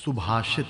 सुभाषित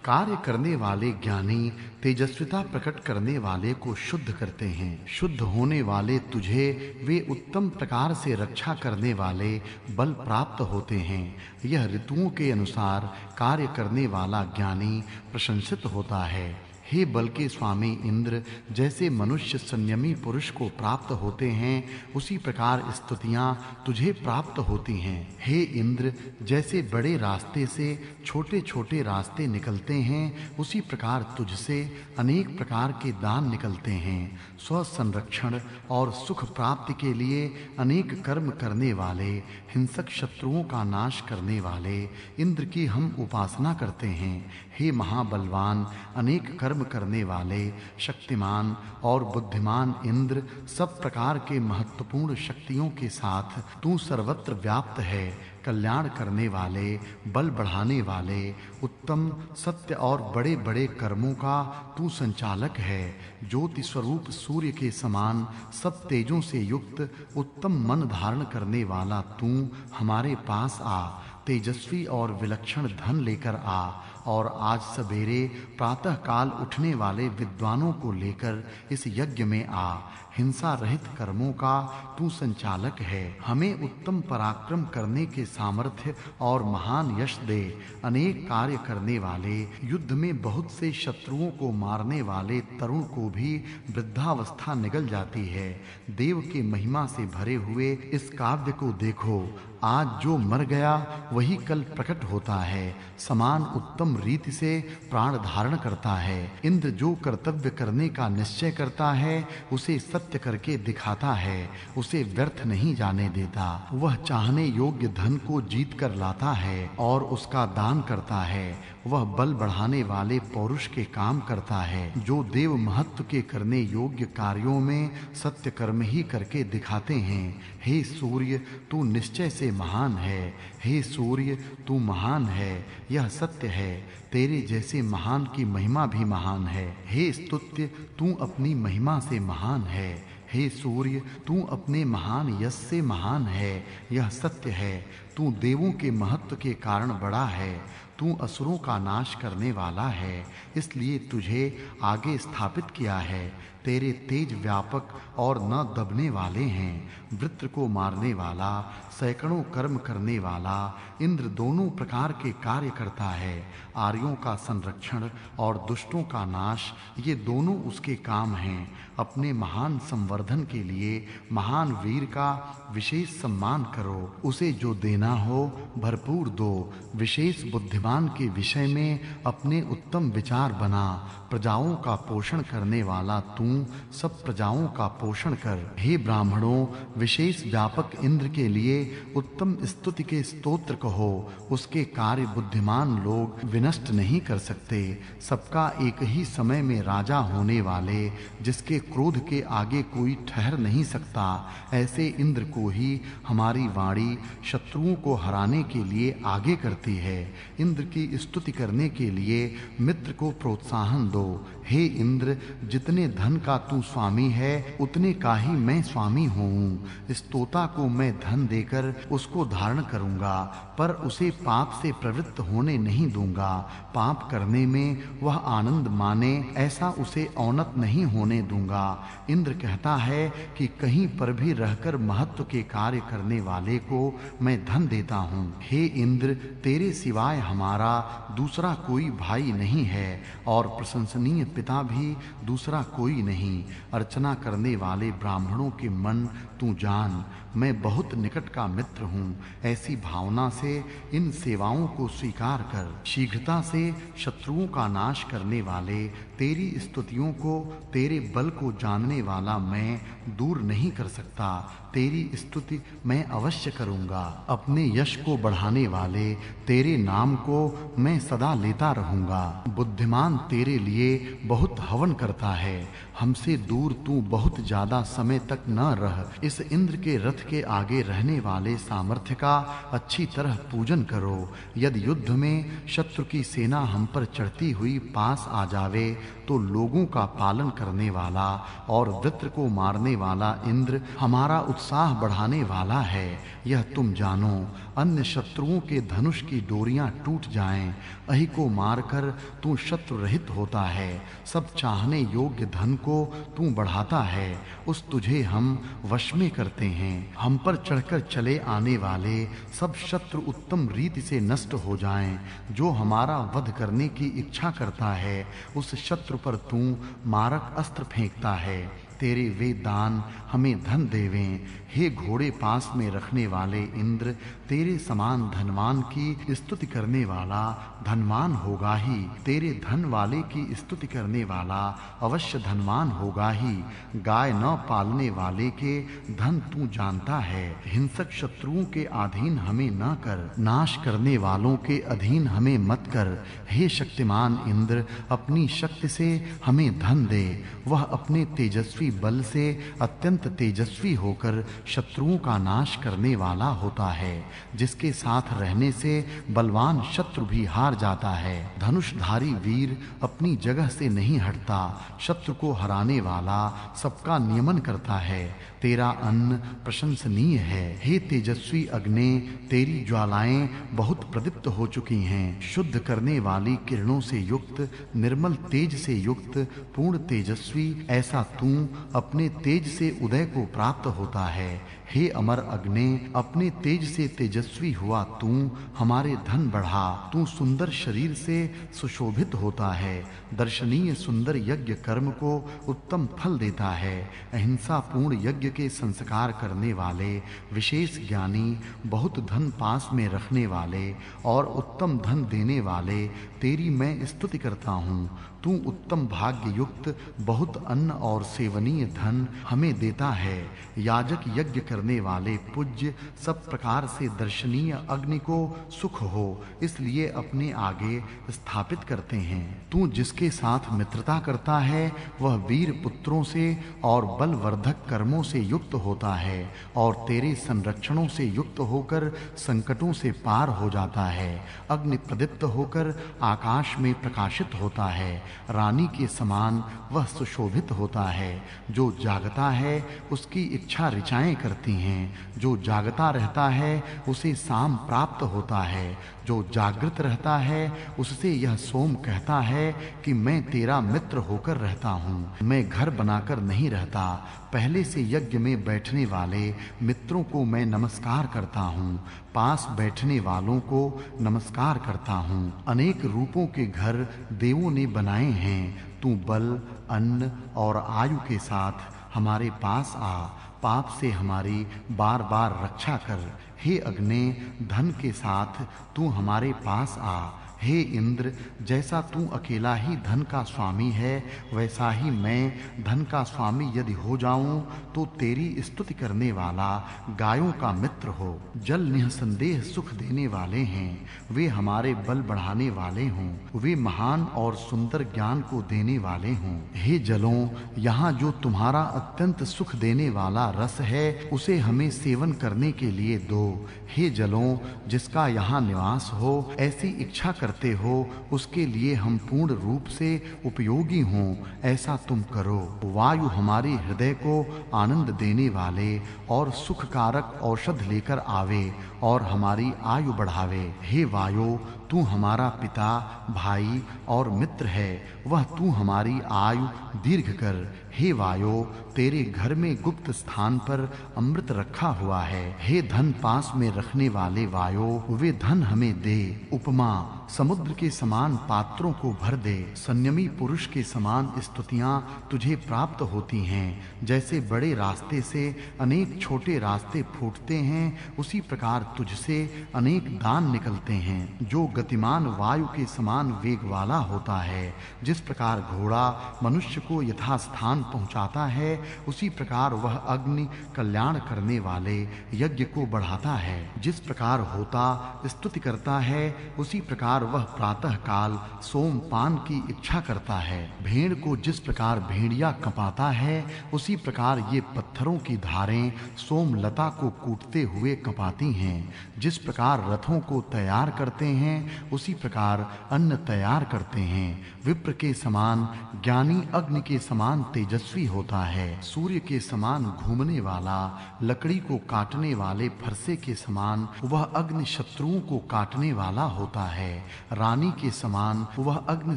कार्य करने वाले ज्ञानी तेजस्विता प्रकट करने वाले को शुद्ध करते हैं। शुद्ध होने वाले तुझे वे उत्तम प्रकार से रक्षा करने वाले बल प्राप्त होते हैं। यह ऋतुओं के अनुसार कार्य करने वाला ज्ञानी प्रशंसित होता है। हे बल के स्वामी इंद्र, जैसे मनुष्य संयमी पुरुष को प्राप्त होते हैं उसी प्रकार स्तुतियां तुझे प्राप्त होती हैं। हे इंद्र, जैसे बड़े रास्ते से छोटे-छोटे रास्ते निकलते हैं उसी प्रकार तुझसे अनेक प्रकार के दान निकलते हैं। स्व संरक्षण और सुख प्राप्ति के लिए अनेक कर्म करने वाले, हिंसक शत्रुओं का नाश करने वाले इंद्र की हम उपासना करते हैं। हे महाबलवान, अनेक कर्म करने वाले शक्तिमान और बुद्धिमान इंद्र, सब प्रकार के महत्वपूर्ण शक्तियों के साथ तू सर्वत्र व्याप्त है। कल्याण करने वाले, बल बढ़ाने वाले, उत्तम सत्य और बड़े-बड़े कर्मों का तू संचालक है। ज्योति स्वरूप सूर्य के समान सब तेजों से युक्त उत्तम मन धारण करने वाला तू हमारे पास आ। तेजस्वी और विलक्षण धन लेकर आ और आज सवेरे प्रातः काल उठने वाले विद्वानों को लेकर इस यज्ञ में आ। हिंसा रहित कर्मों का तू संचालक है। हमें उत्तम पराक्रम करने के सामर्थ्य और महान यश दे। अनेक कार्य करने वाले, युद्ध में बहुत से शत्रुओं को मारने वाले तरुण को भी वृद्धावस्था निगल जाती है। देव की महिमा से भरे हुए इस काव्य को देखो। आज जो मर गया वही कल प्रकट होता है। समान उत्तम रीति से प्राण धारण करता है। इंद्र जो कर्तव्य करने का निश्चय करता है उसे सत्य करके दिखाता है, उसे व्यर्थ नहीं जाने देता। वह चाहने योग्य धन को जीत कर लाता है और उसका दान करता है। वह बल बढ़ाने वाले पौरुष के काम करता है, जो देव महत्व के करने योग्य कार्यों में सत्य कर्म ही करके दिखाते हैं। हे सूर्य, तू निश्चय से महान है। हे सूर्य, तू महान है, यह सत्य है। तेरे जैसे महान की महिमा भी महान है। हे स्तुत्य, तू अपनी महिमा से महान है। हे सूर्य, तू अपने महान यश से महान है, यह सत्य है। तू देवों के महत्व के कारण बड़ा है। तू असुरों का नाश करने वाला है, इसलिए तुझे आगे स्थापित किया है। तेरे तेज व्यापक और न दबने वाले हैं। वृत्र को मारने वाला, सैकड़ों कर्म करने वाला इंद्र दोनों प्रकार के कार्य करता है। आर्यों का संरक्षण और दुष्टों का नाश, ये दोनों उसके काम हैं। अपने महान संवर्धन के लिए महान वीर का विशेष सम्मान करो। उसे जो देना हो भरपूर दो। विशेष बुद्धिमान के विषय में अपने उत्तम विचार बना। प्रजाओं का पोषण करने वाला तू सब प्रजाओं का पोषण कर। हे ब्राह्मणों, विशेष व्यापक इंद्र के लिए उत्तम स्तुति के स्तोत्र कहो। उसके कार्य बुद्धिमान लोग विनष्ट नहीं कर सकते। सबका एक ही समय में राजा होने वाले, जिसके क्रोध के आगे कोई ठहर नहीं सकता, ऐसे इंद्र को ही हमारी वाणी शत्रुओं को हराने के लिए आगे करती है। इंद्र की स्तुति करने के लिए मित्र को प्रोत्साहन दो। हे इंद्र, जितने धन का तू स्वामी है उतने का ही मैं स्वामी हूँ। इस तोता को मैं धन देकर उसको धारण करूँगा, पर उसे पाप से प्रवृत्त होने नहीं दूंगा। पाप करने में वह आनंद माने, ऐसा उसे औनत नहीं होने दूंगा। इंद्र कहता है कि कहीं पर भी रहकर महत्व के कार्य करने वाले को मैं धन देता हूँ। हे इंद्र, तेरे सिवाय हमारा दूसरा कोई भाई नहीं है और प्रशंसनीय पिता भी दूसरा कोई नहीं। अर्चना करने वाले ब्राह्मणों के मन तू जान। मैं बहुत निकट का मित्र हूँ। ऐसी भावना से इन सेवाओं को स्वीकार कर। शीघ्रता से शत्रुओं का नाश करने वाले तेरी स्तुतियों को, तेरे बल को जानने वाला मैं दूर नहीं कर सकता। तेरी स्तुति मैं अवश्य करूँगा। अपने यश को बढ़ाने वाले तेरे नाम को मैं सदा लेता रहूँगा। बुद्धिमान तेरे लिए बहुत हवन करता है। हमसे दूर तू बहुत ज्यादा समय तक न रह। इस इंद्र के रथ के आगे रहने वाले सामर्थ्य का अच्छी तरह पूजन करो। यदि युद्ध में शत्रु की सेना हम पर चढ़ती हुई पास आ जावे तो लोगों का पालन करने वाला और वृत्र को मारने वाला इंद्र हमारा उत्साह बढ़ाने वाला है, यह तुम जानो। अन्य शत्रुओं के धनुष की डोरियां टूट जाएं, अहि को मारकर तू शत्रु रहित होता है। सब चाहने योग्य धन को तू बढ़ाता है, उस तुझे हम वश में करते हैं। हम पर चढ़कर चले आने वाले सब शत्रु उत्तम रीति से नष्ट हो जाएं। जो हमारा वध करने की इच्छा करता है उस शत्रु पर तू मारक अस्त्र फेंकता है। तेरे वे दान हमें धन देवें। हे घोड़े पास में रखने वाले इंद्र, तेरे समान धनवान की स्तुति करने वाला धनवान होगा ही। तेरे धन वाले की स्तुति करने वाला अवश्य धनवान होगा ही। गाय न पालने वाले के धन तू जानता है। हिंसक शत्रुओं के अधीन हमें न कर, नाश करने वालों के अधीन हमें मत कर। हे शक्तिमान इंद्र, अपनी शक्ति से हमें धन दे। वह अपने तेजस्वी बल से अत्यंत तेजस्वी होकर शत्रुओं का नाश करने वाला होता है, जिसके साथ रहने से बलवान शत्रु भी हार जाता है। धनुषधारी वीर अपनी जगह से नहीं हटता, शत्रु को हराने वाला सबका नियमन करता है। तेरा अन्न प्रशंसनीय है। हे तेजस्वी अग्नि, तेरी ज्वालाएं बहुत प्रदीप्त हो चुकी हैं। शुद्ध करने वाली किरणों से युक्त, निर्मल तेज से युक्त, पूर्ण तेजस्वी ऐसा तू अपने तेज से उदय को प्राप्त होता है। हे अमर अग्नि, अपने तेज से तेजस्वी हुआ तू हमारे धन बढ़ा। तू सुंदर शरीर से सुशोभित होता है। दर्शनीय सुंदर यज्ञ कर्म को उत्तम फल देता है। अहिंसा पूर्ण यज्ञ के संस्कार करने वाले विशेष ज्ञानी, बहुत धन पास में रखने वाले और उत्तम धन देने वाले तेरी मैं स्तुति करता हूँ। तू उत्तम भाग्य युक्त बहुत अन्न और सेवनीय धन हमें देता है। याजक यज्ञ करने वाले पूज्य, सब प्रकार से दर्शनीय अग्नि को सुख हो इसलिए अपने आगे स्थापित करते हैं। तू जिसके साथ मित्रता करता है वह वीर पुत्रों से और बलवर्धक कर्मों से युक्त होता है और तेरे संरक्षणों से युक्त होकर संकटों से पार हो जाता है। अग्नि प्रदीप्त होकर आकाश में प्रकाशित होता है। रानी के समान वह सुशोभित होता है। जो जागता है उसकी इच्छा ऋचाएं करती हैं। जो जागता रहता है उसे साम प्राप्त होता है। जो जागृत रहता है उससे यह सोम कहता है कि मैं तेरा मित्र होकर रहता हूँ। मैं घर बनाकर नहीं रहता, पहले से यज्ञ में बैठने वाले मित्रों को मैं नमस्कार करता हूँ। पास बैठने वालों को नमस्कार करता हूँ। अनेक रूपों के घर देवों ने बनाए हैं। तू बल, अन्न और आयु के साथ हमारे पास आ। पाप से हमारी बार-बार रक्षा कर। हे अग्नि, धन के साथ तू हमारे पास आ। हे इंद्र, जैसा तू अकेला ही धन का स्वामी है वैसा ही मैं धन का स्वामी यदि हो जाऊं तो तेरी स्तुति करने वाला गायों का मित्र हो। जल निःसंदेह सुख देने वाले हैं, वे हमारे बल बढ़ाने वाले हों। वे महान और सुंदर ज्ञान को देने वाले हों। हे जलों, यहाँ जो तुम्हारा अत्यंत सुख देने वाला रस है उसे हमें सेवन करने के लिए दो। हे जलों, जिसका यहाँ निवास हो ऐसी इच्छा करते हो उसके लिए हम पूर्ण रूप से उपयोगी हों, ऐसा तुम करो। वायु हमारे हृदय को आनंद देने वाले और सुखकारक औषध लेकर आवे और हमारी आयु बढ़ावे। हे वायु, तू हमारा पिता, भाई और मित्र है, वह तू हमारी आयु दीर्घ कर। हे वायु, तेरे घर में गुप्त स्थान पर अमृत रखा हुआ है। हे धन पास में रखने वाले वायु, वे धन हमें दे। उपमा, समुद्र के समान पात्रों को भर दे। संयमी पुरुष के समान स्तुतियां तुझे प्राप्त होती हैं। जैसे बड़े रास्ते से अनेक छोटे रास्ते फूटते हैं उसी प्रकार तुझसे अनेक दान निकलते हैं। जो गतिमान वायु के समान वेग वाला होता है। जिस प्रकार घोड़ा मनुष्य को यथास्थान पहुंचाता है, उसी प्रकार वह अग्नि कल्याण करने वाले यज्ञ को बढ़ाता है। जिस प्रकार होता स्तुति करता है, उसी प्रकार वह प्रातः काल सोमपान की इच्छा करता है। भेड़ को जिस प्रकार भेड़िया कँपाता है, उसी प्रकार ये पत्थरों की धारें सोमलता को कूटते हुए कँपाती हैं। जिस प्रकार रथों को तैयार करते हैं, उसी प्रकार अन्न तैयार करते हैं। विप्र के समान ज्ञानी अग्नि के समान तेजस्वी होता है। सूर्य के समान घूमने वाला, लकड़ी को काटने वाले फरसे के समान वह अग्नि शत्रुओं को काटने वाला होता है। रानी के समान वह अग्नि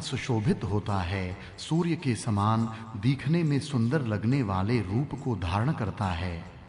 सुशोभित होता है। सूर्य के समान दिखने में सुंदर लगने वाले रूप को धारण करता है।